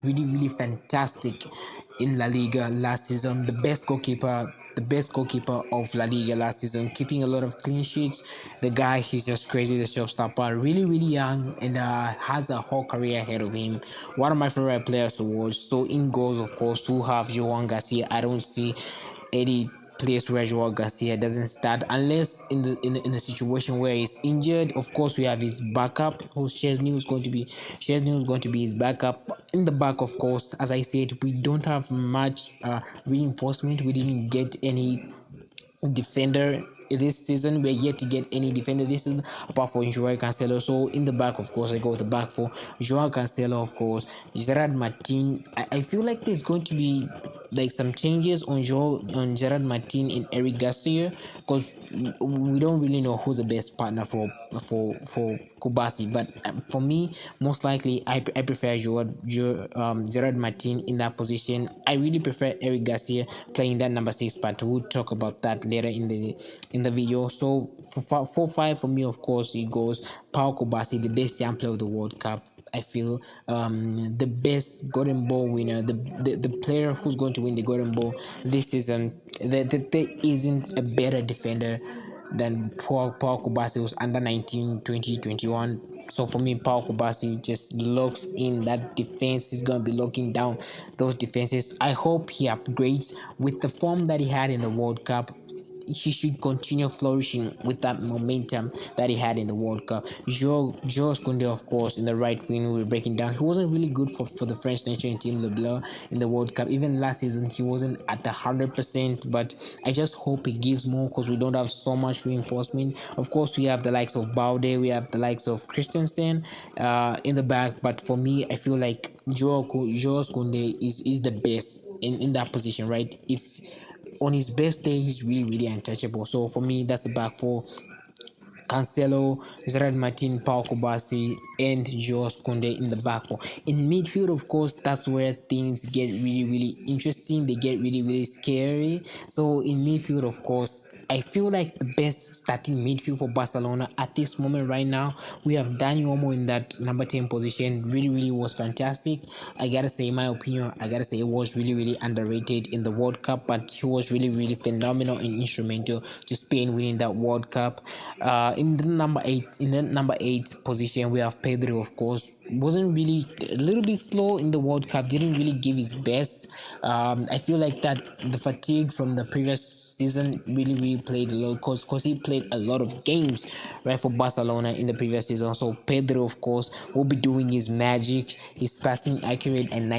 really fantastic in La Liga last season. The best goalkeeper of La Liga last season, keeping a lot of clean sheets. The guy, he's just crazy, the showstopper. Really young and has a whole career ahead of him. One of my favorite players to watch. So in goals, of course, who have Joan Garcia. I don't see any place where Joao Garcia doesn't start unless in a situation where he's injured. Of course, we have his backup, who Chesney is going to be his backup. In the back, of course, as I said, we don't have much reinforcement. We didn't get any defender this season. We're yet to get any defender this season apart from Joao Cancelo. So in the back, of course, I go with the back for Joao Cancelo, of course. Gerard Martin. I feel like there's going to be like some changes on Gerard Martin and Eric Garcia, because we don't really know who's the best partner for Kubasi. But for me, most likely I prefer Gerard Martin in that position. I really prefer Eric Garcia playing that number 6 spot. We'll talk about that later in the video. So for 4-5 for me, of course, it goes Pau Kubasi, the best young player of the World Cup. I feel the best Golden Ball winner, the player who's going to win the Golden Ball this season. There isn't a better defender than Paul Kubasi, who's under 19, 20, 21. So for me, Paul Kubasi just locks in that defense. He's going to be locking down those defenses. I hope he upgrades with the form that he had in the World Cup. He should continue flourishing with that momentum that he had in the World Cup. Jules Koundé, of course, in the right wing, we were breaking down. He wasn't really good for the French national team, Le Bleu, in the World Cup. Even last season, he wasn't at 100%, but I just hope he gives more because we don't have so much reinforcement. Of course, we have the likes of Baude, we have the likes of Christensen in the back, but for me, I feel like Jules Koundé is the best in that position, right? If on his best day, he's really untouchable. So for me, that's the back four. Cancelo, Gerard Martin, Pau Kubasi, and Jules Koundé in the back four. In midfield, of course, that's where things get really interesting. They get really scary. So in midfield, of course, I feel like the best starting midfield for Barcelona at this moment right now, we have Dani Olmo in that number 10 position. Really was fantastic. I gotta say, in my opinion, it was really underrated in the World Cup, but he was really phenomenal and instrumental to Spain winning that World Cup. In the number eight position, we have Pedro, of course. Wasn't really a little bit slow in the World Cup, didn't really give his best. I feel like that the fatigue from the previous season really played a lot, because he played a lot of games right for Barcelona in the previous season. So Pedro, of course, will be doing his magic. He's passing accurate and